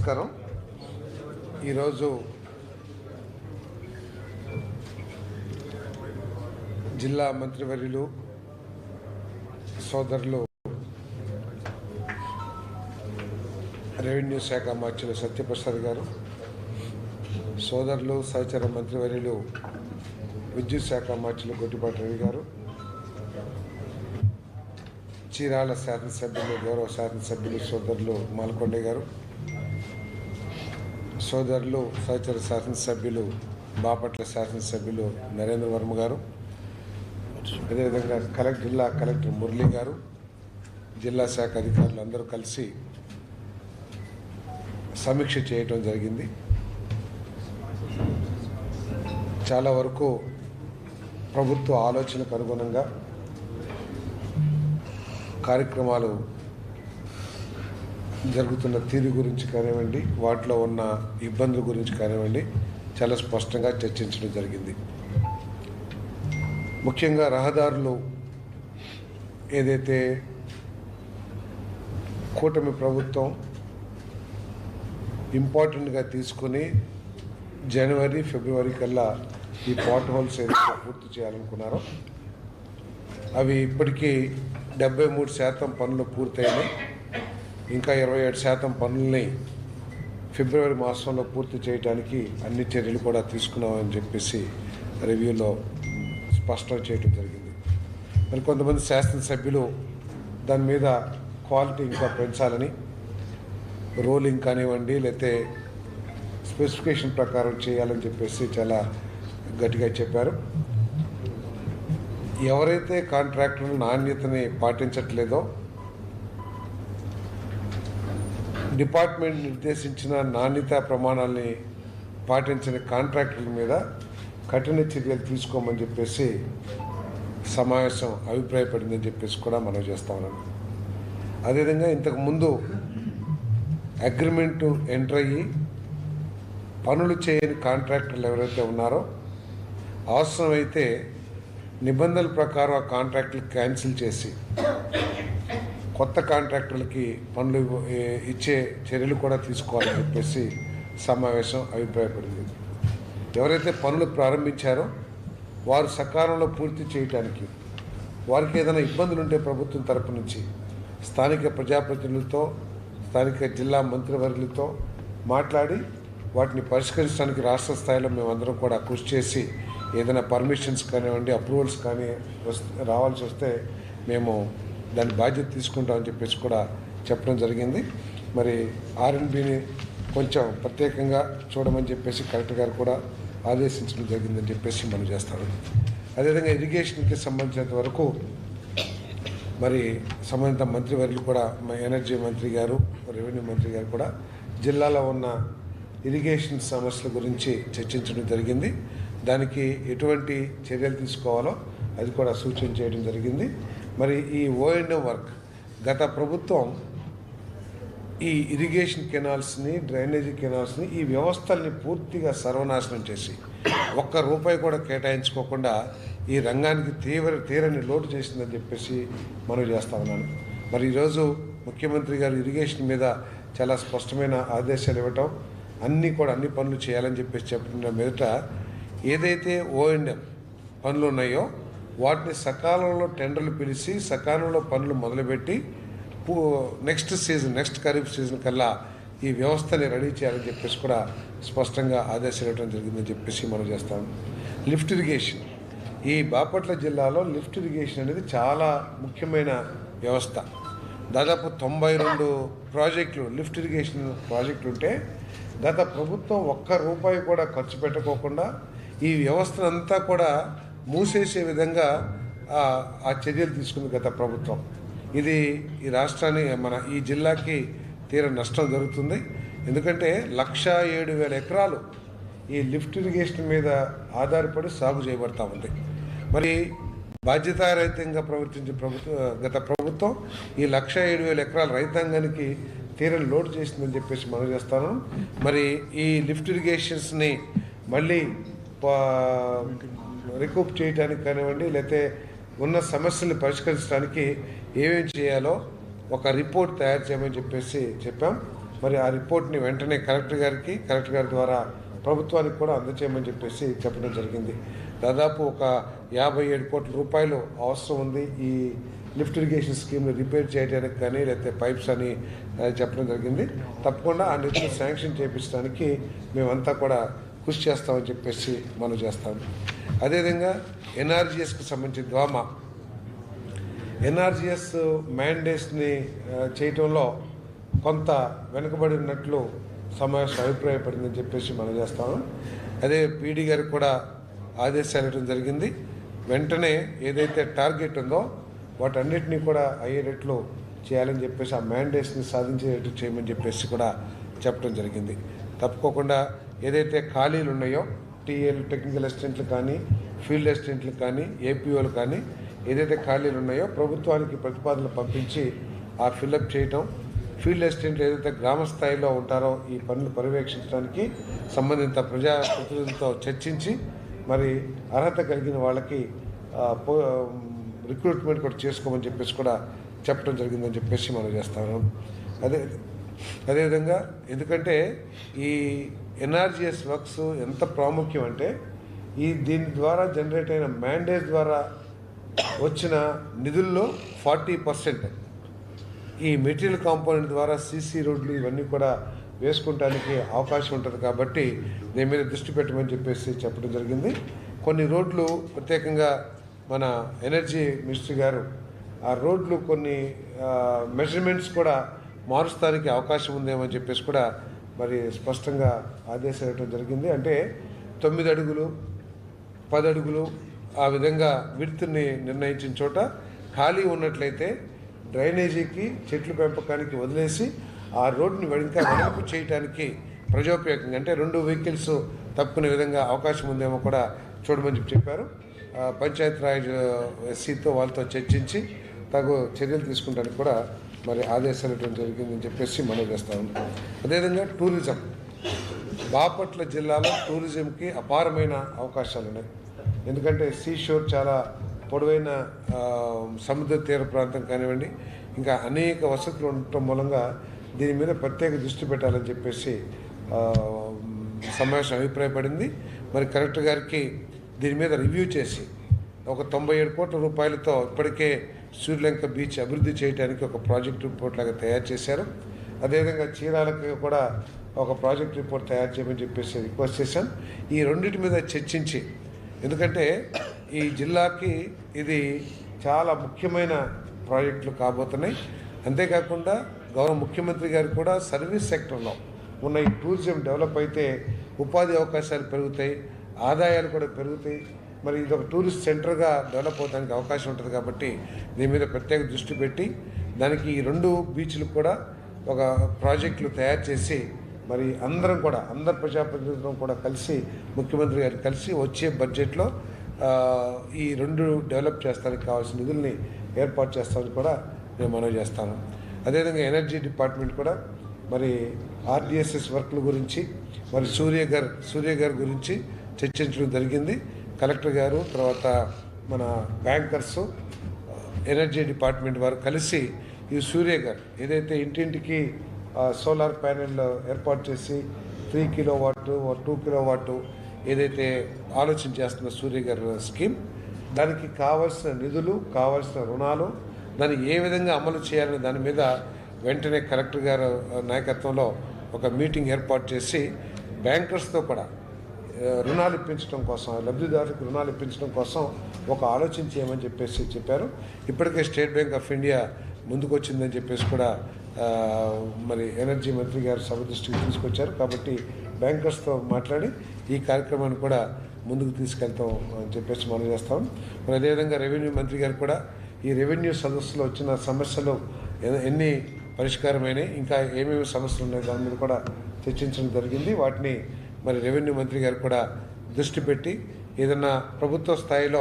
నమస్కారం. ఈరోజు జిల్లా మంత్రివర్యులు సోదరులు రెవెన్యూ శాఖ మార్చులు సత్యప్రసాద్ గారు, సోదరులు సహచర మంత్రివర్యులు విద్యుత్ శాఖ మార్చులు గొట్టిపాటి రవి గారు, చీరాల శాసనసభ్యులు గౌరవ శాసనసభ్యులు సోదరులు మాల్కొండ గారు, సోదరులు సహచర శాసనసభ్యులు బాపట్ల శాసనసభ్యులు నరేంద్ర వర్మ గారు, అదేవిధంగా జిల్లా కలెక్టర్ మురళి గారు, జిల్లా శాఖ అధికారులు అందరూ కలిసి సమీక్ష చేయటం జరిగింది. చాలా వరకు ప్రభుత్వ ఆలోచనకు అనుగుణంగా కార్యక్రమాలు జరుగుతున్న తీరు గురించి కానివ్వండి, వాటిలో ఉన్న ఇబ్బందుల గురించి కానివ్వండి, చాలా స్పష్టంగా చర్చించడం జరిగింది. ముఖ్యంగా రహదారులు ఏదైతే కూటమి ప్రభుత్వం ఇంపార్టెంట్గా తీసుకుని జనవరి ఫిబ్రవరి కల్లా ఈ పాట్ హోల్స్ ఏదైతే పూర్తి చేయాలనుకున్నారో అవి ఇప్పటికీ 73% పనులు పూర్తయినాయి. ఇంకా 27% పనుల్ని ఫిబ్రవరి మాసంలో పూర్తి చేయడానికి అన్ని చర్యలు కూడా తీసుకున్నామని చెప్పేసి రివ్యూలో స్పష్టం చేయడం జరిగింది. మరి కొంతమంది శాసనసభ్యులు దాని మీద క్వాలిటీ ఇంకా పెంచాలని, రోలింగ్ కానివ్వండి లేకపోతే స్పెసిఫికేషన్ ప్రకారం చేయాలని చెప్పేసి చాలా గట్టిగా చెప్పారు. ఎవరైతే కాంట్రాక్టర్లు నాణ్యతని పాటించట్లేదో, డిపార్ట్మెంట్ నిర్దేశించిన నాణ్యతా ప్రమాణాలని పాటించని కాంట్రాక్టర్ల మీద కఠిన చర్యలు తీసుకోమని చెప్పేసి సమావేశం అభిప్రాయపడిందని చెప్పేసి కూడా మనం చేస్తా ఉన్నాం. అదేవిధంగా ఇంతకుముందు అగ్రిమెంటు ఎంటర్ అయ్యి పనులు చేయని కాంట్రాక్టర్లు ఎవరైతే ఉన్నారో అవసరమైతే నిబంధనల ప్రకారం ఆ కాంట్రాక్టులు క్యాన్సిల్ చేసి కొత్త కాంట్రాక్టర్లకి పనులు ఇచ్చే చర్యలు కూడా తీసుకోవాలని చెప్పేసి సమావేశం అభిప్రాయపడింది. ఎవరైతే పనులు ప్రారంభించారో వారు సకాలంలో పూర్తి చేయడానికి, వారికి ఏదైనా ఇబ్బందులు ఉంటే ప్రభుత్వం తరపు నుంచి స్థానిక ప్రజాప్రతినిధులతో, స్థానిక జిల్లా మంత్రివర్యులతో మాట్లాడి వాటిని పరిష్కరించడానికి రాష్ట్ర స్థాయిలో మేమందరం కూడా కృషి చేసి ఏదైనా పర్మిషన్స్ కానివ్వండి, అప్రూవల్స్ కానీ రావాల్సి వస్తే మేము దాని బాధ్యత తీసుకుంటామని చెప్పేసి కూడా చెప్పడం జరిగింది. మరి R&Bని కొంచెం ప్రత్యేకంగా చూడమని చెప్పేసి కలెక్టర్ గారు కూడా ఆదేశించడం జరిగిందని చెప్పేసి మనం చేస్తాము. అదేవిధంగా ఇరిగేషన్కి సంబంధించినంత వరకు మరి సంబంధిత మంత్రివర్యులు కూడా, ఎనర్జీ మంత్రి గారు, రెవెన్యూ మంత్రి గారు కూడా జిల్లాలో ఉన్న ఇరిగేషన్ సమస్యల గురించి చర్చించడం జరిగింది. దానికి ఎటువంటి చర్యలు తీసుకోవాలో అది కూడా సూచన చేయడం జరిగింది. మరి ఈ O&M వర్క్ గత ప్రభుత్వం ఈ ఇరిగేషన్ కెనాల్స్ని, డ్రైనేజీ కెనాల్స్ని, ఈ వ్యవస్థల్ని పూర్తిగా సర్వనాశనం చేసి ఒక్క రూపాయి కూడా కేటాయించుకోకుండా ఈ రంగానికి తీరని లోటు చేసిందని చెప్పేసి మనం చేస్తా ఉన్నాను. మరి ఈరోజు ముఖ్యమంత్రి గారు ఇరిగేషన్ మీద చాలా స్పష్టమైన ఆదేశాలు ఇవ్వటం, అన్నీ పనులు చేయాలని చెప్పేసి చెప్పిన మీదట ఏదైతే O&M పనులు ఉన్నాయో వాటిని సకాలంలో టెండర్లు పిలిచి సకాలంలో పనులు మొదలుపెట్టి నెక్స్ట్ ఖరీఫ్ సీజన్ కల్లా ఈ వ్యవస్థని రెడీ చేయాలని చెప్పేసి కూడా స్పష్టంగా ఆదేశాలు ఇవ్వడం జరిగిందని చెప్పేసి మనం చేస్తాము. లిఫ్ట్ ఇరిగేషన్, ఈ బాపట్ల జిల్లాలో లిఫ్ట్ ఇరిగేషన్ అనేది చాలా ముఖ్యమైన వ్యవస్థ. దాదాపు 92 ప్రాజెక్టులు, లిఫ్ట్ ఇరిగేషన్ ప్రాజెక్టులు ఉంటే గత ప్రభుత్వం ఒక్క రూపాయి కూడా ఖర్చు పెట్టకోకుండా ఈ వ్యవస్థనంతా కూడా మూసేసే విధంగా ఆ చర్యలు తీసుకుంది గత ప్రభుత్వం. ఇది ఈ రాష్ట్రాన్ని, ఈ జిల్లాకి తీర నష్టం జరుగుతుంది. ఎందుకంటే 1,07,000 ఎకరాలు ఈ లిఫ్ట్ ఇరిగేషన్ మీద ఆధారపడి సాగు చేయబడతా ఉంది. మరి బాధ్యతారహితంగా ప్రవర్తించే గత ప్రభుత్వం ఈ 1,07,000 ఎకరాల రైతాంగానికి తీరని లోటు చేసిందని చెప్పేసి మనం చేస్తాను. మరి ఈ లిఫ్ట్ ఇరిగేషన్స్ని మళ్ళీ రికూప్ చేయడానికి కానివ్వండి, లేకపోతే ఉన్న సమస్యల్ని పరిష్కరించడానికి ఏమేమి చేయాలో ఒక రిపోర్ట్ తయారు చేయమని చెప్పేసి చెప్పాం. మరి ఆ రిపోర్ట్ని వెంటనే కలెక్టర్ గారి ద్వారా ప్రభుత్వానికి కూడా అందచేయమని చెప్పేసి చెప్పడం జరిగింది. దాదాపు ఒక 57 కోట్ల రూపాయలు అవసరం ఉంది ఈ లిఫ్ట్ ఇరిగేషన్ స్కీమ్ని రిపేర్ చేయడానికి కానీ లేకపోతే పైప్స్ అని చెప్పడం జరిగింది. తప్పకుండా ఆ నిధులు శాంక్షన్ చేయించడానికి మేమంతా కూడా కృషి చేస్తామని చెప్పేసి మనం చేస్తాము. అదేవిధంగా ఎన్ఆర్జీఎస్కి సంబంధించి ద్వామా ఎన్ఆర్జీఎస్ మ్యాండేట్స్ని చేయటంలో కొంత వెనుకబడి ఉన్నట్లు సమావేశం అభిప్రాయపడిందని చెప్పేసి మనం చేస్తాము. అదే పీడీ గారికి కూడా ఆదేశాలు ఇవ్వడం జరిగింది. వెంటనే ఏదైతే టార్గెట్ ఉందో వాటన్నిటినీ కూడా అయ్యేటట్లు చేయాలని చెప్పేసి ఆ మ్యాండేట్స్ని సాధించేటట్టు చేయమని చెప్పేసి కూడా చెప్పడం జరిగింది. తప్పుకోకుండా ఏదైతే ఖాళీలు ఉన్నాయో టీఎల్ టెక్నికల్ అసిస్టెంట్లు కానీ ఫీల్డ్ అసిస్టెంట్లు కానీ ఏపీఓలు కానీ ఏదైతే ఖాళీలు ఉన్నాయో ప్రభుత్వానికి ప్రతిపాదనలు పంపించి ఆ ఫిల్అప్ చేయటం, ఫీల్డ్ అసిస్టెంట్లు ఏదైతే గ్రామ స్థాయిలో ఉంటారో ఈ పనులు పర్యవేక్షించడానికి సంబంధిత ప్రజాప్రతినిధులతో చర్చించి మరి అర్హత కలిగిన వాళ్ళకి రిక్రూట్మెంట్ కూడా చేసుకోమని చెప్పేసి కూడా చెప్పడం జరిగిందని చెప్పేసి మనం చేస్తాము. అదేవిధంగా ఎందుకంటే ఈ ఎన్ఆర్జీఎస్ వర్క్స్ ఎంత ప్రాముఖ్యం అంటే దీని ద్వారా జనరేట్ అయిన మ్యాండేట్ ద్వారా వచ్చిన నిధుల్లో 40% ఈ మెటీరియల్ కాంపోనెంట్ ద్వారా సీసీ రోడ్లు ఇవన్నీ కూడా వేసుకుంటానికి అవకాశం ఉంటుంది. కాబట్టి దీని మీద దృష్టి పెట్టమని చెప్పేసి చెప్పడం జరిగింది. కొన్ని రోడ్లు ప్రత్యేకంగా మన ఎనర్జీ మినిస్టర్ గారు ఆ రోడ్లు కొన్ని మెజర్మెంట్స్ కూడా మారుస్తానికి అవకాశం ఉందేమో అని చెప్పేసి కూడా మరి స్పష్టంగా ఆదేశాలు ఇవ్వడం జరిగింది. అంటే 9 అడుగులు 10 అడుగులు ఆ విధంగా విడ్త్ని నిర్ణయించిన చోట ఖాళీ ఉన్నట్లయితే డ్రైనేజీకి చెట్ల పెంపకానికి వదిలేసి ఆ రోడ్ని ఇంకా వెడల్పు చేయడానికి ప్రజోపయోగంగా అంటే 2 వెహికల్స్ తప్పుకునే విధంగా అవకాశం ఉందేమో కూడా చూడమని చెప్పారు. పంచాయతీరాజ్ ఎస్సీతో వాళ్ళతో చర్చించి తగు చర్యలు తీసుకుంటానికి కూడా మరి ఆదేశాలు ఇవ్వడం జరిగిందని చెప్పేసి మనం చేస్తూ ఉంటాం. అదేవిధంగా టూరిజం బాపట్ల జిల్లాలో టూరిజంకి అపారమైన అవకాశాలు ఉన్నాయి. ఎందుకంటే సీషోర్ చాలా పొడవైన సముద్ర తీర ప్రాంతం కానివ్వండి, ఇంకా అనేక వసతులు ఉండటం మూలంగా దీని మీద ప్రత్యేక దృష్టి పెట్టాలని చెప్పేసి సమావేశం అభిప్రాయపడింది. మరి కలెక్టర్ గారికి దీని మీద రివ్యూ చేసి ఒక 97 కోట్ల రూపాయలతో ఇప్పటికే సూర్యలంక బీచ్ అభివృద్ధి చేయడానికి ఒక ప్రాజెక్ట్ రిపోర్ట్ లాగా తయారు చేశారు. అదేవిధంగా చీరాలకు కూడా ఒక ప్రాజెక్ట్ రిపోర్ట్ తయారు చేయమని చెప్పేసి రిక్వెస్ట్ చేశాను. ఈ రెండింటి మీద చర్చించి, ఎందుకంటే ఈ జిల్లాకి ఇది చాలా ముఖ్యమైన ప్రాజెక్టులు కాబోతున్నాయి. అంతేకాకుండా గౌరవ ముఖ్యమంత్రి గారు కూడా సర్వీస్ సెక్టర్లో ఉన్న ఈ టూరిజం డెవలప్ అయితే ఉపాధి అవకాశాలు పెరుగుతాయి, ఆదాయాలు కూడా పెరుగుతాయి. మరి ఇది ఒక టూరిస్ట్ సెంటర్గా డెవలప్ అవడానికి అవకాశం ఉంటుంది. కాబట్టి దీని మీద ప్రత్యేక దృష్టి పెట్టి దానికి ఈ 2 బీచ్లు కూడా ఒక ప్రాజెక్టులు తయారు చేసి మరి అందరు ప్రజాప్రతినిధులను కూడా కలిసి ముఖ్యమంత్రి గారు కలిసి వచ్చే బడ్జెట్లో ఈ 2 డెవలప్ చేస్తానికి కావాల్సిన నిధుల్ని ఏర్పాటు చేస్తామని కూడా మేము మనవి చేస్తాము. అదేవిధంగా ఎనర్జీ డిపార్ట్మెంట్ కూడా మరి ఆర్డిఎస్ఎస్ వర్క్ల గురించి మరి సూర్య గారి గురించి చర్చించడం జరిగింది. కలెక్టర్ గారు తర్వాత మన బ్యాంకర్సు ఎనర్జీ డిపార్ట్మెంట్ వారు కలిసి ఈ సూర్య గారు ఏదైతే ఇంటింటికి సోలార్ ప్యానెల్ ఏర్పాటు చేసి 3 కిలోవాట్ 2 కిలోవాట్ ఏదైతే ఆలోచన చేస్తున్న సూర్య గారు స్కీమ్, దానికి కావాల్సిన నిధులు, కావాల్సిన రుణాలు, దాన్ని ఏ విధంగా అమలు చేయాలనే దాని మీద వెంటనే కలెక్టర్ గారు నాయకత్వంలో ఒక మీటింగ్ ఏర్పాటు చేసి బ్యాంకర్స్తో కూడా రుణాలు ఇప్పించడం కోసం, లబ్ధిదారులకు రుణాలు ఇప్పించడం కోసం ఒక ఆలోచన చేయమని చెప్పేసి చెప్పారు. ఇప్పటికే స్టేట్ బ్యాంక్ ఆఫ్ ఇండియా ముందుకు వచ్చిందని చెప్పేసి కూడా మరి ఎనర్జీ మంత్రి గారు సభ దృష్టికి తీసుకొచ్చారు. కాబట్టి బ్యాంకర్స్తో మాట్లాడి ఈ కార్యక్రమాన్ని కూడా ముందుకు తీసుకెళ్తాం అని చెప్పేసి మనం చేస్తాం. మరి అదేవిధంగా రెవెన్యూ మంత్రి గారు కూడా ఈ రెవెన్యూ సదస్సులో వచ్చిన సమస్యలు ఎన్ని పరిష్కారమైనాయి, ఇంకా ఏమేమి సమస్యలు ఉన్నాయి దాని మీద కూడా చర్చించడం జరిగింది. వాటిని మరి రెవెన్యూ మంత్రి గారు కూడా దృష్టి పెట్టి ఏదన్నా ప్రభుత్వ స్థాయిలో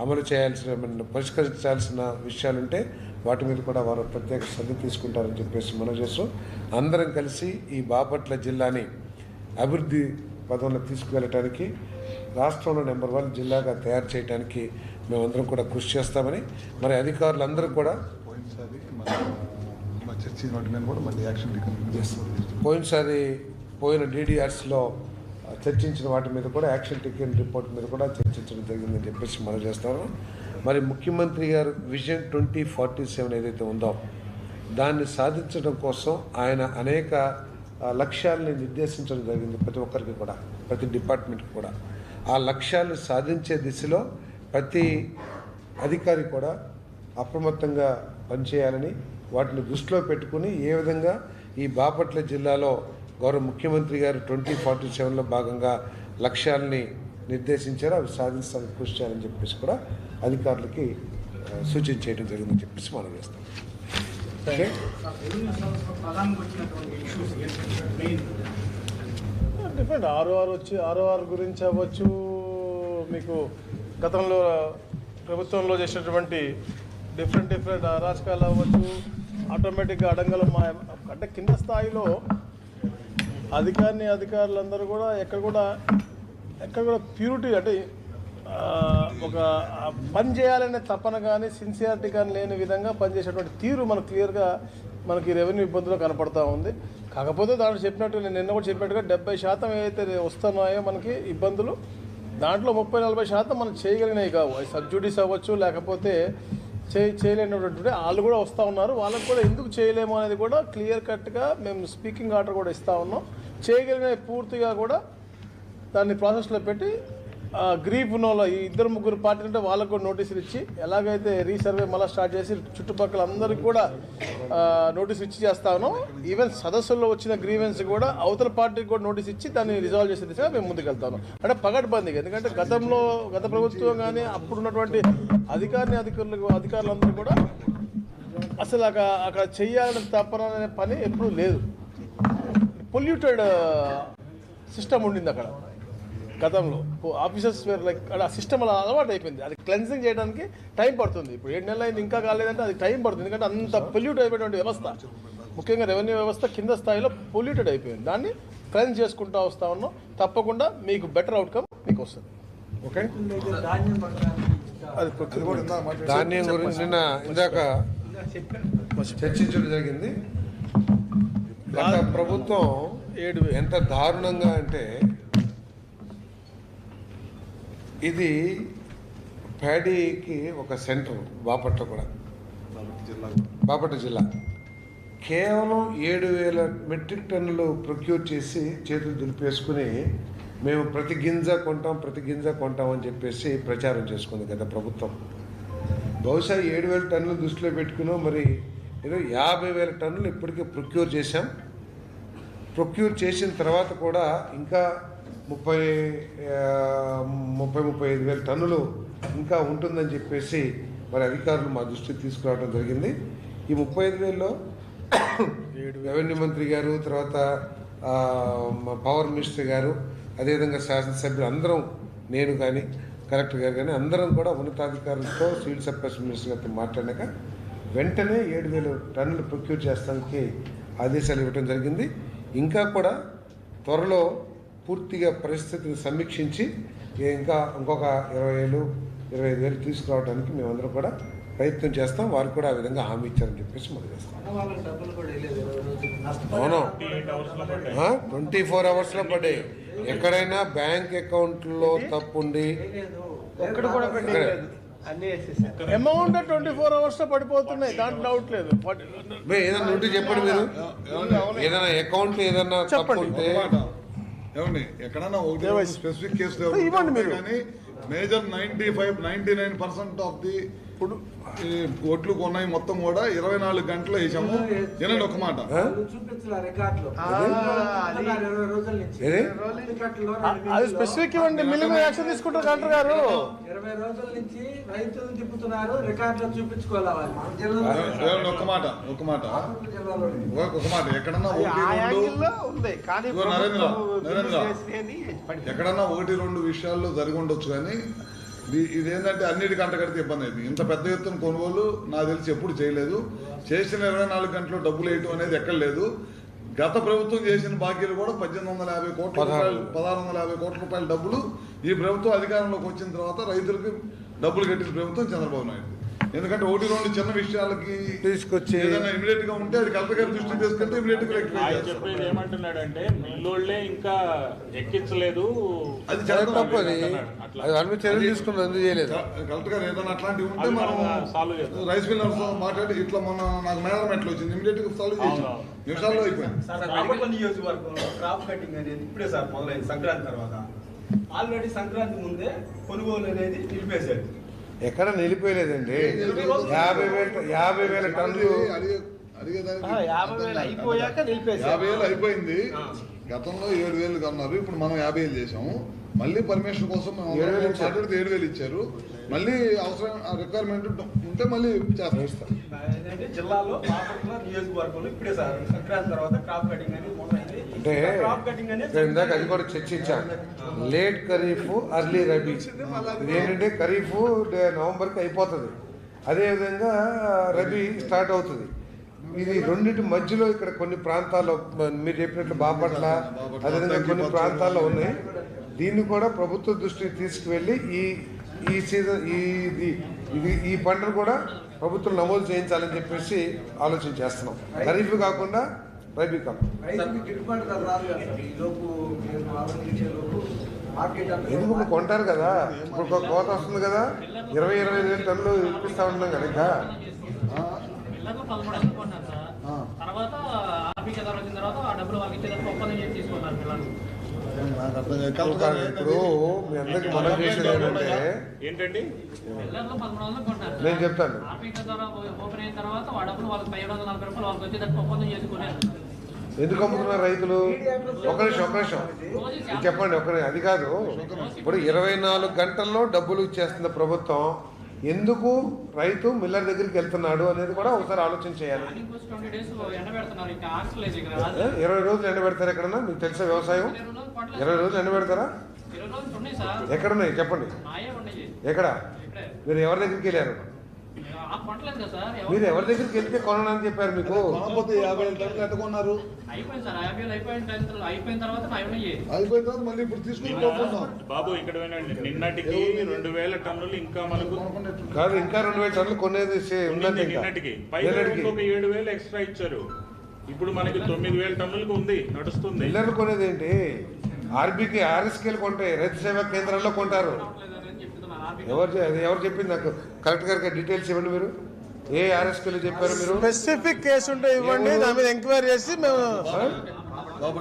అమలు చేయాల్సిన పరిష్కరించాల్సిన విషయాలుంటే వాటి మీద కూడా వారు ప్రత్యేక శ్రద్ధ తీసుకుంటారని చెప్పేసి మనం చేస్తాం. అందరం కలిసి ఈ బాపట్ల జిల్లాని అభివృద్ధి పదంలో తీసుకువెళ్ళటానికి, రాష్ట్రంలో నెంబర్ 1 జిల్లాగా తయారు చేయడానికి మేమందరం కూడా కృషి చేస్తామని మరి అధికారులందరూ కూడా చర్చించిన వాటి మీద కూడా మళ్ళీ యాక్షన్ పోయినసారి పోయిన DDRsలో చర్చించిన వాటి మీద కూడా యాక్షన్ టేకెన్ రిపోర్ట్ మీద కూడా చర్చించడం జరిగిందని చెప్పేసి మనం చేస్తాను. మరి ముఖ్యమంత్రి గారు విజన్ 2047 ఏదైతే ఉందో దాన్ని సాధించడం కోసం ఆయన అనేక లక్ష్యాలని నిర్దేశించడం జరిగింది. ప్రతి ఒక్కరికి కూడా, ప్రతి డిపార్ట్మెంట్కి కూడా ఆ లక్ష్యాలను సాధించే దిశలో ప్రతి అధికారి కూడా అప్రమత్తంగా పనిచేయాలని, వాటిని దృష్టిలో పెట్టుకుని ఏ విధంగా ఈ బాపట్ల జిల్లాలో గౌరవ ముఖ్యమంత్రి గారు 2047లో భాగంగా లక్ష్యాలని నిర్దేశించారు, అవి సాధించడానికి కృషి చేయాలని చెప్పేసి కూడా అధికారులకి సూచించేయడం జరిగిందని చెప్పేసి మనం చేస్తాం. డిఫరెంట్ ROR గురించి అవ్వచ్చు, మీకు గతంలో ప్రభుత్వంలో చేసినటువంటి డిఫరెంట్ అరాచకాలు అవ్వచ్చు, ఆటోమేటిక్గా అడంగలు అంటే కింద స్థాయిలో అధికారులందరూ కూడా ఎక్కడ కూడా ప్యూరిటీ అంటే ఒక పని చేయాలనే తపన కానీ సిన్సియారిటీ కానీ లేని విధంగా పనిచేసేటువంటి తీరు మనకు క్లియర్గా మనకి రెవెన్యూ ఇబ్బందులు కనపడతా ఉంది. కాకపోతే దాంట్లో చెప్పినట్టు నేను నిన్న కూడా చెప్పినట్టుగా 70% ఏదైతే వస్తున్నాయో మనకి ఇబ్బందులు, దాంట్లో 30-40% మనం చేయగలిగినవి కావు. అది సబ్జుడీస్ అవ్వచ్చు, లేకపోతే చేయలేనటువంటి వాళ్ళు కూడా వస్తూ ఉన్నారు. వాళ్ళకు కూడా ఎందుకు చేయలేము అనేది కూడా క్లియర్ కట్గా మేము స్పీకింగ్ ఆర్డర్ కూడా ఇస్తూ ఉన్నాం. చేయగలిగినవి పూర్తిగా కూడా దాన్ని ప్రాసెస్లో పెట్టి గ్రీఫ్ ఉన్నోళ్ళ ఈ 2-3 పార్టీలు ఉంటే వాళ్ళకు కూడా నోటీసులు ఇచ్చి, ఎలాగైతే రీసర్వే మళ్ళీ స్టార్ట్ చేసి చుట్టుపక్కల అందరికి కూడా నోటీసులు ఇచ్చి చేస్తా ఉన్నాం. ఈవెన్ సదస్సుల్లో వచ్చిన గ్రీవెన్స్ కూడా అవతల పార్టీకి కూడా నోటీస్ ఇచ్చి దాన్ని రిజాల్వ్ చేసే దిశగా మేము ముందుకు వెళ్తాను. అంటే పగడ్బందీగా, ఎందుకంటే గత ప్రభుత్వం కానీ అప్పుడున్నటువంటి అధికారులందరూ కూడా అసలు అక్కడ చెయ్యాలని తప్పన అనే పని ఎప్పుడూ లేదు. పొల్యూటెడ్ సిస్టమ్ ఉండింది అక్కడ గతంలో. ఆఫీసర్స్ వేర్ లైక్ ఆ సిస్టమ్ అలా అలవాటు అయిపోయింది. అది క్లెన్సింగ్ చేయడానికి టైం పడుతుంది. ఇప్పుడు 7 నెలలు అయింది ఇంకా కాలేదంటే అది టైం పడుతుంది. ఎందుకంటే అంత పొల్యూట్ అయిపోయినటువంటి వ్యవస్థ, ముఖ్యంగా రెవెన్యూ వ్యవస్థ కింద స్థాయిలో పొల్యూటెడ్ అయిపోయింది. దాన్ని క్లెన్స్ చేసుకుంటూ వస్తూ ఉన్నాం. తప్పకుండా మీకు బెటర్ అవుట్కమ్ మీకు వస్తుంది. ఓకే, ధాన్యం గురించి నిన్న ఇందాక చర్చించడం జరిగింది. గత ప్రభుత్వం ఎంత దారుణంగా అంటే, ఇది ప్యాడీకి ఒక సెంటర్ బాపట్ల జిల్లా కేవలం 7,000 మెట్రిక్ టన్నులు ప్రొక్యూర్ చేసి చేతులు దులిపేసుకుని మేము ప్రతి గింజ కొంటాం అని చెప్పేసి ప్రచారం చేసుకుంది గత ప్రభుత్వం. బహుశా 7,000 టన్నులు దృష్టిలో పెట్టుకున్నాం. మరి 50,000 టన్నులు ఇప్పటికే ప్రొక్యూర్ చేశాం. ప్రొక్యూర్ చేసిన తర్వాత కూడా ఇంకా 35,000 టన్నులు ఇంకా ఉంటుందని చెప్పేసి మరి అధికారులు మా దృష్టికి తీసుకురావడం జరిగింది. ఈ 35,000లో రెవెన్యూ మంత్రి గారు, తర్వాత పవర్ మినిస్టర్ గారు, అదేవిధంగా శాసనసభ్యులు అందరం, నేను కానీ కలెక్టర్ గారు కానీ అందరం కూడా ఉన్నతాధికారులతో సివిల్ సప్లైస్ మినిస్టర్ గారితో మాట్లాడాక వెంటనే 7,000 టన్నులు ప్రొక్యూర్ చేస్తానికి ఆదేశాలు ఇవ్వడం జరిగింది. ఇంకా కూడా త్వరలో పూర్తిగా పరిస్థితిని సమీక్షించి ఇంకా ఇంకొక 20,000-25,000 తీసుకురావడానికి మేమందరం కూడా ప్రయత్నం చేస్తాం. వారు కూడా ఆ విధంగా హామీ ఇచ్చారని చెప్పేసి మనం చేస్తాం. అవును, 24 అవర్స్లో పడ్డాయి. ఎక్కడైనా బ్యాంక్ అకౌంట్లో తప్పుండి అమౌంట్ 24 అవర్స్లో పడిపోతున్నాయి, దాంట్లో డౌట్ లేదు. ఏదైనా ఉంటే చెప్పండి. మీరు ఏదైనా అకౌంట్ ఏదైనా తప్పు ఉంటే ఏమండి, ఎక్కడన్నా స్పెసిఫిక్ కేసులు కానీ మేజర్ 99% ఆఫ్ ది ఇప్పుడు ఓట్లు కొన్నాయి మొత్తం కూడా 24 గంటలు వేసాము. ఏనండి ఒక మాట, అది స్పెసిఫిక్ ఇవ్వండి, మిల్లింగ్ యాక్షన్ తీసుకుంటారు కలెక్టర్ గారు. 20 రోజుల నుంచి రైతులు తిప్పుతున్నారు, రికార్డులో చూపించుకోవాలి. ఒక మాట ఎక్కడన్నా నరేంద్ర ఎక్కడన్నా 1-2 విషయాల్లో జరిగి ఉండొచ్చు, కానీ ఇదేంటంటే అన్నిటికీ అంటగడితే ఇబ్బంది అయింది. ఇంత పెద్ద ఎత్తున కొనుగోలు నాకు తెలిసి ఎప్పుడు చేయలేదు. చేసిన 24 గంటలు డబ్బులు వేయటం అనేది ఎక్కడ లేదు. గత ప్రభుత్వం చేసిన బాకీలు కూడా 1,850 కోట్ల రూపాయలు, 1,650 కోట్ల రూపాయల డబ్బులు ఈ ప్రభుత్వం అధికారంలోకి వచ్చిన తర్వాత రైతులకు డబ్బులు కట్టిన ప్రభుత్వం చంద్రబాబు నాయుడు. ఎందుకంటే ఒకటి రెండు చిన్న విషయాలకి తీసుకొచ్చి ఏదైనా ఇమీడియట్ గా ఉంటే అది కలెక్టర్ గారి దృష్టికి తీసుకెళ్తే ఇమీడియట్ గా రెక్టిఫై ఆయన చేస్తారు. చెప్పేది ఏమంటున్నాడంటే మిల్లోళ్ళే ఇంకా ఎక్కించలేదు, అది తప్పది, అది వాళ్ళ మీద చర్యలు తీసుకుని ఎందుకు చేయలేదు? కలెక్టర్ గారు ఏదైనా అట్లాంటివి ఉంటే అది మనం మనం సాల్వ్ చేద్దాం. రైస్ మిల్లర్స్ మాట్లాడి ఇట్లా మొన్న నాకు మేడం ఎట్లా వచ్చింది ఇమీడియట్ గా సాల్వ్ చేసి అవును. నిమిషాల్లో అయిపోయింది. రామపల్లి నియోజకవర్గంలో క్రాప్ కటింగ్ అనేది ఇప్పుడే సార్ మొదలైంది సంక్రాంతి తర్వాత. ఆల్రెడీ సంక్రాంతి ముందే కొనుగోలు అనేది నిలిపేశారు. ఎక్కడ నిలిపోయలేదండి. 50,000 టన్నులు అడిగేదానికి 50,000 అయిపోయాక నిలిపేశారు. 50,000 అయిపోయింది. గతంలో 7,000 కన్నారు, ఇప్పుడు మనం 50,000 చేసాము. మళ్ళీ పర్మిషన్ కోసం 7,000 ఇచ్చారు. మాట్లాడితే 7,000 ఇచ్చారు. మళ్ళీ అవసరం రిక్వైర్మెంట్ ఉంటే మళ్ళీ చేస్తాం. ఏంటంటే జిల్లాలో బాపట్ల నియోజకవర్గంలో ఇప్పుడే సార్ సంక్రాంతి తర్వాత క్రాప్ కటింగ్ అనేది మొదలైంది. అంటే క్రాప్ కటింగ్ ఇక్కడ ఇందాక అది కూడా చర్చించాం. Late kharif early rabi. ఇదేంటంటే ఖరీఫ్ నవంబర్కి అయిపోతుంది, అదేవిధంగా రబీ స్టార్ట్ అవుతుంది. ఇది రెండింటి మధ్యలో ఇక్కడ కొన్ని ప్రాంతాల్లో మీరు చెప్పినట్లు బాపట్ల అదేవిధంగా కొన్ని ప్రాంతాల్లో ఉన్నాయి. దీన్ని కూడా ప్రభుత్వ దృష్టికి తీసుకువెళ్ళి ఈ సీజన్ ఈ పంటను కూడా ప్రభుత్వం నమోదు చేయించాలని చెప్పేసి ఆలోచన చేస్తున్నాం. ఖరీఫ్ కాకుండా రబీ కాకుండా. రైతుకి గిట్టుబాటు ధర రాదు కదా సార్. ఈ లోపు మీరు ఆలోచించే లోపు మార్కెట్ అంతా ఎందుకు ఇప్పుడు కొంటారు కదా, ఇప్పుడు ఒక కోత వస్తుంది కదా, 20-25,000 టన్నులు ఇప్పిస్తా ఉన్నాం కదా. ఇంకా మిల్లర్లు 13 కొన్నారు సార్. తర్వాత ఆర్బీకే ధర వచ్చిన తర్వాత ఆ డబ్బులు వాళ్ళకి ఇచ్చేదానికి ఒప్పందం చేసి తీసుకున్నారు మిల్లర్లు. ఇప్పుడు మీ అందరికి మనం చేసేది ఏంటంటే ఏంటండి మిల్లర్లు 1100 కొన్నారు. నేను చెప్తాను. ఆర్బీకే ధర ఓపెన్ అయిన తర్వాత ఆ డబ్బులు వాళ్ళకి 740 రూపాయలు వాళ్ళకి వచ్చేదానికి ఒప్పందం చేసుకున్నారు. ఎందుకు అమ్ముతున్నారు రైతులు? ఒక నిమిషం ఇది చెప్పండి. అది కాదు, ఇప్పుడు 24 గంటల్లో డబ్బులు ఇచ్చేస్తున్న ప్రభుత్వం, ఎందుకు రైతు మిల్లర్ దగ్గరికి వెళ్తున్నాడు అనేది కూడా ఒకసారి ఆలోచన చేయాలి. 20 days ఎండబెడుతున్నారు, ఇంకా ఆర్చలేదు ఇక్కడ. 20 రోజులు ఎండబెడతారు ఎక్కడన్నా? మీకు తెలిసే వ్యవసాయం 20 రోజులు ఎండబెడతారా? 20 రోజులు ఉన్నాయి సార్. ఎక్కడున్నాయి చెప్పండి. మాయే ఉన్నాయి ఎక్కడ? ఇక్కడే. మీరు ఎవరి దగ్గరికి వెళ్ళారు? ఆ కొనలేదు కదా సార్. మీరు ఎవరి దగ్గరికి వెళ్తే కొనని చెప్పారు మీకు? కాకపోతే 50,000 టన్నులు ఎట్ట కొన్నారు? అయిపోయింది సార్. 50,000 అయిపోయిన తర్వాత అవి ఉన్నాయి. అయిపోయిన తర్వాత మళ్ళీ ఇప్పుడు తీసుకుని పోతున్నాం. బాబు ఇక్కడ వినండి, నిన్నటికి 2,000 టన్నులు ఇంకా మనకు కాదు, ఇంకా 2,000 టన్నులు కొనేది ఉందండి. ఇంకా నిన్నటికి పైగా ఇంకొక 7,000 ఎక్స్ట్రా ఇచ్చారు. ఇప్పుడు మనకి 9,000 టన్నులకు ఉంది, నడుస్తుంది. మిల్లర్లు కొనేది ఏంటి? ఆర్బీకి ఆర్ఎస్కేలు కొంటాయి, రైతు సేవా కేంద్రాల్లో కొంటారు. ఎవరు చెప్పింది నాకు? కలెక్టర్ గారికి డీటెయిల్స్ ఇవ్వండి. మీరు ఏ ఆర్ఎస్కేలు చెప్పారు? మీరు స్పెసిఫిక్ కేసు ఉంటే ఇవ్వండి, దాని మీద ఎంక్వైరీ చేసి మేము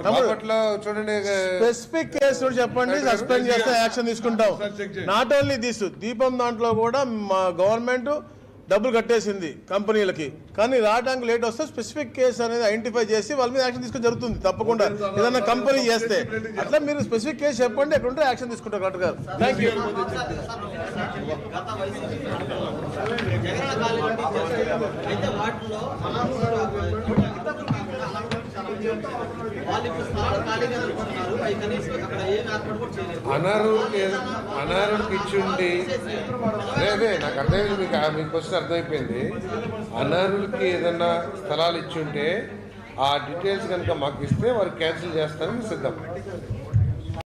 బాపట్ల చూడండి. స్పెసిఫిక్ కేసు చెప్పండి, సస్పెండ్ చేస్తే యాక్షన్ తీసుకుంటాం. నాట్ ఓన్లీ దిస్, దీపం దాంట్లో కూడా మా గవర్నమెంట్ డబ్బులు కట్టేసింది కంపెనీలకి, కానీ రావడానికి లేట్ వస్తే స్పెసిఫిక్ కేసు అనేది ఐడెంటిఫై చేసి వాళ్ళ మీద యాక్షన్ తీసుకుని జరుగుతుంది తప్పకుండా. ఏదైనా కంపెనీ చేస్తే అట్లా మీరు స్పెసిఫిక్ కేసు చెప్పండి, ఎక్కడ ఉంటే యాక్షన్ తీసుకుంటారు కలెక్టర్ గారు. Thank you. గత వైసీపీ జగన్ కాలేజీ అయితే వాటిలో వాళ్ళు ఇప్పుడు స్థలాలు ఖాళీగా అనుకుంటున్నారు. అవి కనీసం అక్కడ ఏం ఏర్పాటు కూడా చేయలేదు. అనారుడికి ఇచ్చి ఉండి అదే నాకు అర్థమైంది. మీకు క్వశ్చన్ అర్థమైపోయింది. అనారులకి ఏదన్నా స్థలాలు ఇచ్చి ఉంటే ఆ డీటెయిల్స్ కనుక మాకు ఇస్తే వారు క్యాన్సిల్ చేస్తానికి సిద్ధం.